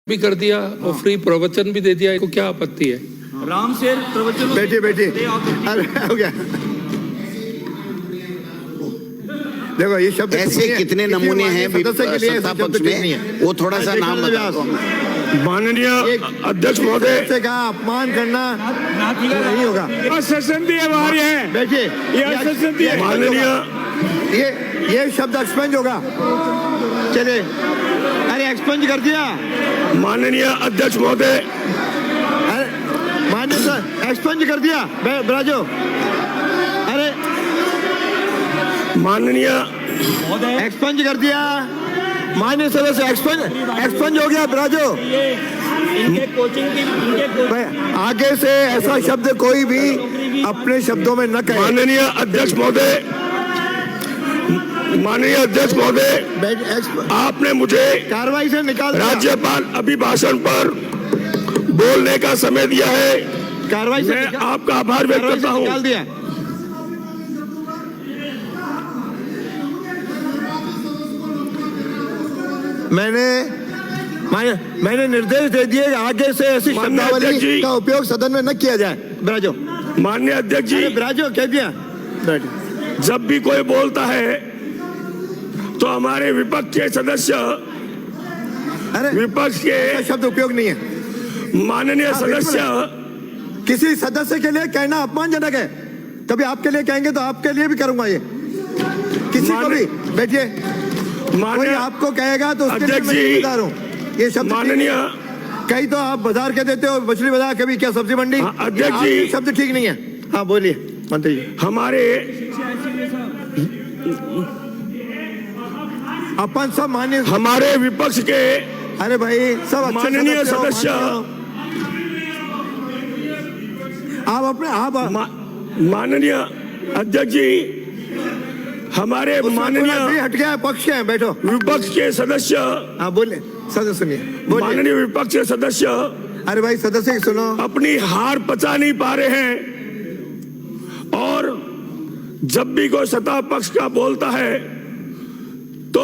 भी कर दिया और फ्री प्रवचन भी दे दिया, इसको क्या आपत्ति है? राम से प्रवचन बैठिए अरे हो गया। देखो ये शब्द ऐसे कितने नमूने हैं सत्ता पक्ष में, वो थोड़ा सा नाम बताओ। माननीय अध्यक्ष महोदय से कहा अपमान करना नहीं होगा। असंसदीय वार्य है, बैठिए ये असंसदीय है। माननीय ये शब्द एक्सपेंज होगा। चलिए अरे एक्सपेंज कर दिया माननीय अध्यक्ष महोदय, अरे माननीय सर एक्सपेंज कर दिया ब्राजो। अरे माननीय एक्सपेंज कर दिया माननीय सदस्य, एक्सपेंज हो गया ब्राजो। इनके कोचिंग की आगे से ऐसा शब्द कोई भी अपने शब्दों में न कहे। माननीय अध्यक्ष महोदय, माननीय अध्यक्ष महोदय, आपने मुझे कार्रवाई से निकाल दिया। राज्यपाल अभिभाषण पर बोलने का समय दिया है, कार्रवाई से मैं आपका आभार व्यक्त करता हूँ। निकाल दिया। मैंने निर्देश दे दिए आगे से ऐसी शब्दावली का उपयोग सदन में न किया जाए। ब्राजो माननीय अध्यक्ष जी, ब्राजो कह दिया। जब भी कोई बोलता है तो हमारे विपक्ष के सदस्य, अरे विपक्ष के शब्द उपयोग नहीं है। माननीय सदस्य, किसी सदस्य के लिए कहना अपमानजनक है। कभी आपके लिए कहेंगे तो आपके लिए भी करूंगा ये, किसी को भी। बैठिए, कोई आपको कहेगा तो उसके लिए मैं जिम्मेदार हूं। ये शब्द माननीय, कहीं तो आप बाजार के देते हो, मछली बाजार, कभी क्या सब्जी मंडी। अध्यक्ष जी, शब्द ठीक नहीं है। हाँ बोलिए मंत्री जी। हमारे अपन सब मान्य, हमारे विपक्ष के, अरे भाई सब माननीय सदस्य, आप अपने आप माननीय अध्यक्ष जी, हमारे माननीय हट गया पक्ष है, बैठो। विपक्ष के सदस्य, हाँ बोले सदस्य, सुनिए माननीय विपक्ष के सदस्य, अरे भाई सदस्य सुनो, अपनी हार पचा नहीं पा रहे हैं और जब भी कोई सत्ता पक्ष का बोलता है तो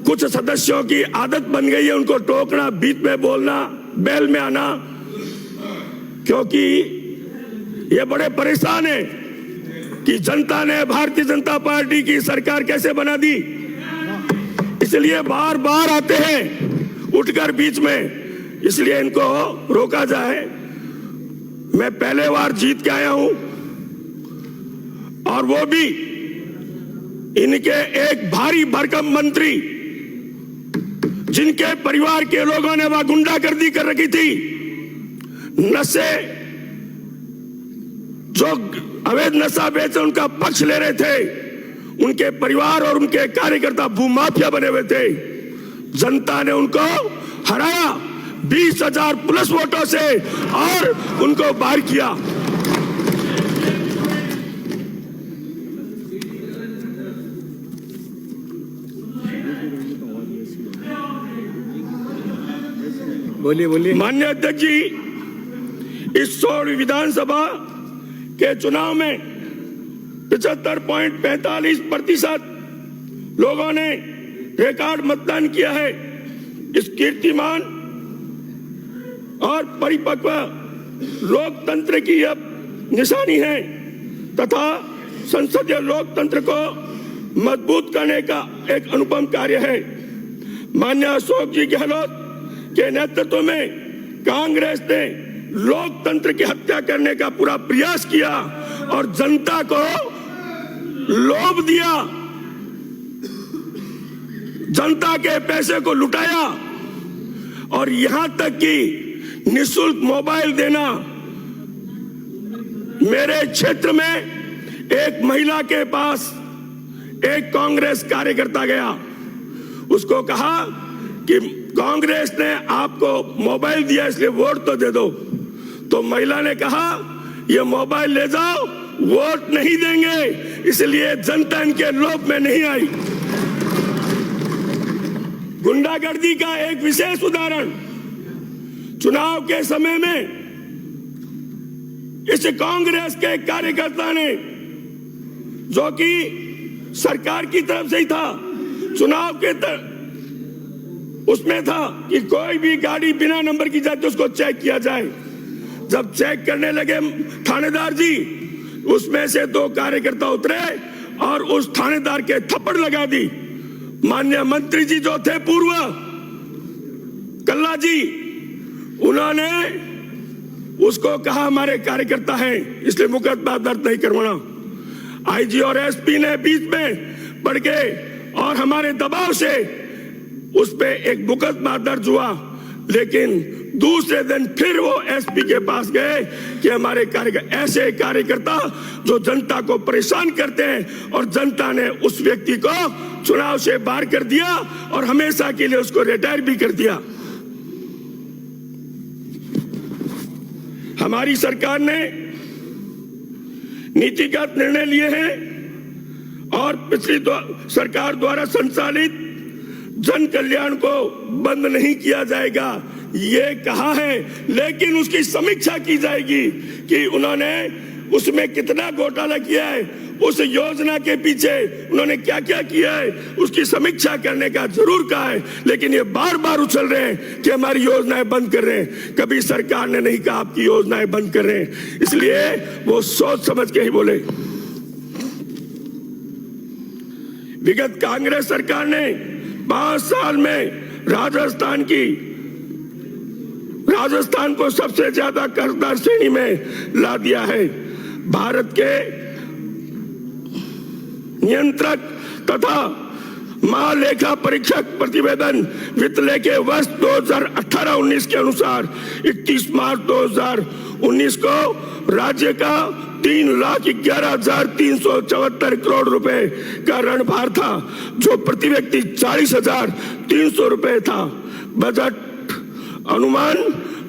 कुछ सदस्यों की आदत बन गई है उनको टोकना, बीच में बोलना, बैल में आना, क्योंकि ये बड़े परेशान है कि जनता ने भारतीय जनता पार्टी की सरकार कैसे बना दी, इसलिए बार बार आते हैं उठकर बीच में, इसलिए इनको रोका जाए। मैं पहले बार जीत के आया हूं और वो भी इनके एक भारी भरकम मंत्री, जिनके परिवार के लोगों ने वहां गुंडागर्दी कर रखी थी, नशे, जो अवैध नशा बेच उनका पक्ष ले रहे थे, उनके परिवार और उनके कार्यकर्ता भूमाफिया बने हुए थे। जनता ने उनको हराया 20,000 प्लस वोटों से और उनको बाहर किया। बोलिए। माननीय अध्यक्ष जी, इस 16वीं विधानसभा के चुनाव में 75.45% लोगों ने रिकॉर्ड मतदान किया है। इस कीर्तिमान और परिपक्व लोकतंत्र की अब निशानी है तथा संसदीय लोकतंत्र को मजबूत करने का एक अनुपम कार्य है। माननीय अशोक जी गहलोत के नेतृत्व में कांग्रेस ने लोकतंत्र की हत्या करने का पूरा प्रयास किया और जनता को लोभ दिया, जनता के पैसे को लुटाया और यहां तक कि निःशुल्क मोबाइल देना। मेरे क्षेत्र में एक महिला के पास एक कांग्रेस कार्यकर्ता गया, उसको कहा कि कांग्रेस ने आपको मोबाइल दिया इसलिए वोट तो दे दो। तो महिला ने कहा ये मोबाइल ले जाओ, वोट नहीं देंगे, इसलिए जनता इनके लोभ में नहीं आई। गुंडागर्दी का एक विशेष उदाहरण, चुनाव के समय में इस कांग्रेस के कार्यकर्ता ने, जो कि सरकार की तरफ से ही था, चुनाव के उसमें था कि कोई भी गाड़ी बिना नंबर की जाती उसको चेक किया जाए। जब चेक करने लगे थानेदार जी, उसमें से 2 कार्यकर्ता उतरे और उस थानेदार के थप्पड़ लगा दी। माननीय मंत्री जी जो थे पूर्व कल्ला जी, उन्होंने उसको कहा हमारे कार्यकर्ता हैं इसलिए मुकदमा दर्ज नहीं करवाना। आईजी और एसपी ने बीच में पड़ गए और हमारे दबाव से उस पे एक मुकदमा दर्ज हुआ। लेकिन दूसरे दिन फिर वो एसपी के पास गए कि हमारे ऐसे कार्यकर्ता जो जनता को परेशान करते हैं, और जनता ने उस व्यक्ति को चुनाव से बाहर कर दिया और हमेशा के लिए उसको रिटायर भी कर दिया। हमारी सरकार ने नीतिगत निर्णय लिए हैं और पिछली सरकार द्वारा संचालित जन कल्याण को बंद नहीं किया जाएगा ये कहा है, लेकिन उसकी समीक्षा की जाएगी कि उन्होंने उसमें कितना घोटाला किया है, उस योजना के पीछे उन्होंने क्या क्या किया है, उसकी समीक्षा करने का जरूर कहा है। लेकिन ये बार बार उछल रहे हैं कि हमारी योजनाएं बंद कर रहे हैं। कभी सरकार ने नहीं कहा आपकी योजनाएं बंद कर रहे हैं, इसलिए वो सोच समझ के ही बोले। विगत कांग्रेस सरकार ने 5 साल में राजस्थान को सबसे ज्यादा कर्जदार श्रेणी में ला दिया है। भारत के नियंत्रक तथा महालेखा परीक्षक प्रतिवेदन वित्त लेखे वर्ष 2018-19 के अनुसार 31 मार्च 2019 को राज्य का 3,11,374 करोड़ रुपए का ऋण भार था, जो प्रति व्यक्ति 40,300 रुपए था। बजट अनुमान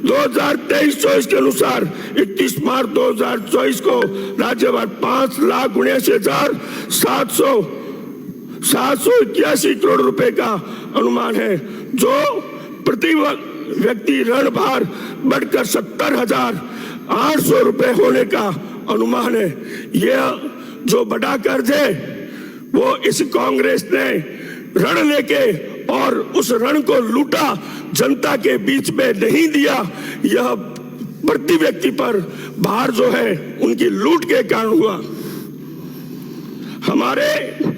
2023-24 के अनुसार 31 मार्च 2024 को राज्य भर 5,79,781 करोड़ रुपए का अनुमान है, जो प्रति व्यक्ति ऋण भार बढ़कर 70,800 रुपए होने का अनुमान है। यह जो बड़ा कर्ज है वो इस कांग्रेस ने ऋण लेके और उस ऋण को लूटा, जनता के बीच में नहीं दिया। यह प्रति व्यक्ति पर भार जो है उनकी लूट के कारण हुआ। हमारे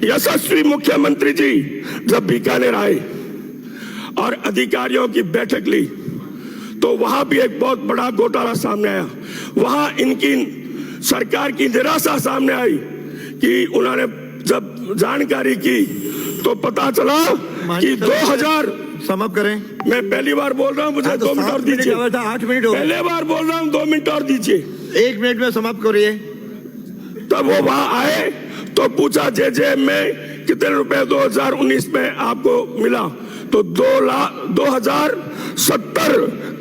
यशस्वी मुख्यमंत्री जी जब बीकानेर आए और अधिकारियों की बैठक ली तो वहां भी एक बहुत बड़ा घोटाला सामने आया। वहां इनकी सरकार की निराशा सामने आई कि उन्होंने जब जानकारी की तो पता चला कि 2000 समाप्त करें। मैं पहली बार बोल रहा हूं, मुझे 2 मिनट और दीजिए। 8 मिनट हो गए। पहले बार बोल रहा हूं, 2 मिनट और दीजिए। 1 मिनट में समाप्त करिए। तब वो वहां आए तो पूछा जेजेएम में कितने रुपए 2019 में आपको मिला, तो 2,070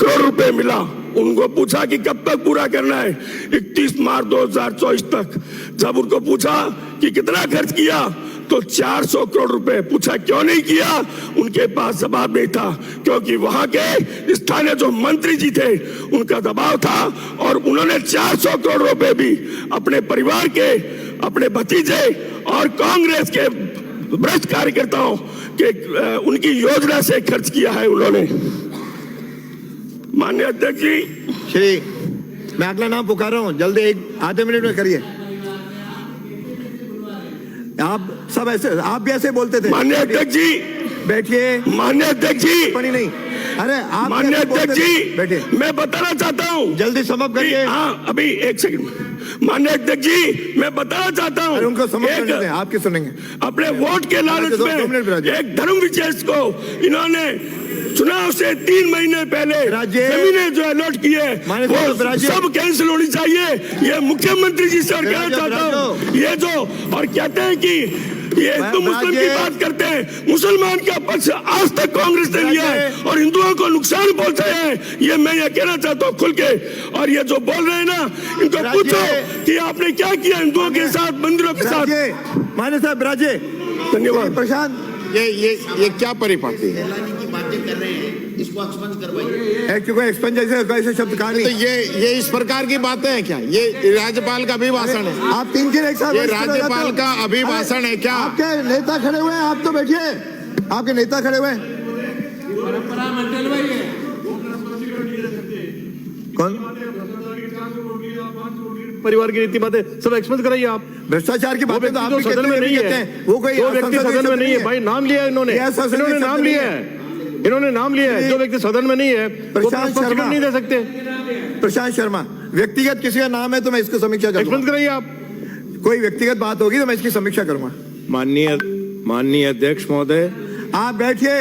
करोड़ रुपए मिला। उनको पूछा कि कब तक पूरा करना है, 31 मार्च 2024 तक। जब उनको पूछा कि कितना खर्च किया तो 400 करोड़ रुपए। पूछा क्यों नहीं किया, उनके पास जवाब नहीं था, क्योंकि वहां के स्थानीय जो मंत्री जी थे उनका दबाव था और उन्होंने 400 करोड़ रुपए भी अपने परिवार के, अपने भतीजे और कांग्रेस के भ्रष्ट कार्यकर्ताओं के उनकी योजना से खर्च किया है उन्होंने। माननीय अध्यक्ष जी, श्री मैं अगला नाम पुकार रहा हूं, जल्दी 1-आधे मिनट में करिए। आप सब ऐसे, आप भी ऐसे बोलते थे। माननीय अध्यक्ष जी बैठिए। माननीय अध्यक्ष जी टिप्पणी नहीं। अरे आप माननीय अध्यक्ष जी बैठिए, मैं बताना चाहता हूँ, जल्दी समाप्त करिए। हाँ अभी 1 सेकंड। माननीय अध्यक्ष जी मैं बताना चाहता हूँ, उनको समाप्त करने दें, आपकी सुनेंगे। अपने वोट के लालच में एक धर्म विशेष को इन्होंने चुनाव से 3 महीने पहले जमीनें जो अलॉट की है वो सब कैंसिल होनी चाहिए। ये मुख्यमंत्री जी से और कहना चाहता हूँ, ये जो और कहते हैं कि ये हिंदू मुस्लिम की बात करते हैं, मुसलमान का पक्ष आज तक कांग्रेस ने लिया है और हिंदुओं को नुकसान पहुंचाया है। ये मैं ये कहना चाहता हूँ खुल के। और ये जो बोल रहे हैं ना, इनको पूछो कि आपने क्या किया हिंदुओं के साथ, मंदिरों के साथ। माने साहब राजे, धन्यवाद। प्रशांत, ये क्या परिपाटी है? बातें कर रहे हैं, इसको एक्सपेंस करवाइए। क्योंकि एक्सपेंस जैसे शब्द कहा नहीं। तो ये इस प्रकार की बातें हैं क्या? ये राज्यपाल का अभिभाषण है। आप 3 एक साथ, ये राज्यपाल का अभिभाषण है क्या? आपके नेता खड़े हुए हैं, आप तो बैठिए। आपके नेता खड़े हुए हैं। कौन परिवार की रीति बातें सब एक्सपोज कराइए आप। भ्रष्टाचार की बातें तो आप भी सदन में नहीं कहते है, हैं, वो कोई जो व्यक्ति सदन में नहीं है भाई, नाम लिया इन्होंने, इन्होंने नाम लिया है, इन्होंने नाम लिया है। जो व्यक्ति सदन में नहीं है वो प्रशांत शर्मा नहीं दे सकते। प्रशांत शर्मा, व्यक्तिगत किसी का नाम है तो मैं इसकी समीक्षा एक्सपोज करूंगा। कराइए आप। कोई व्यक्तिगत बात होगी तो मैं इसकी समीक्षा करूंगा। माननीय अध्यक्ष महोदय, आप बैठिए।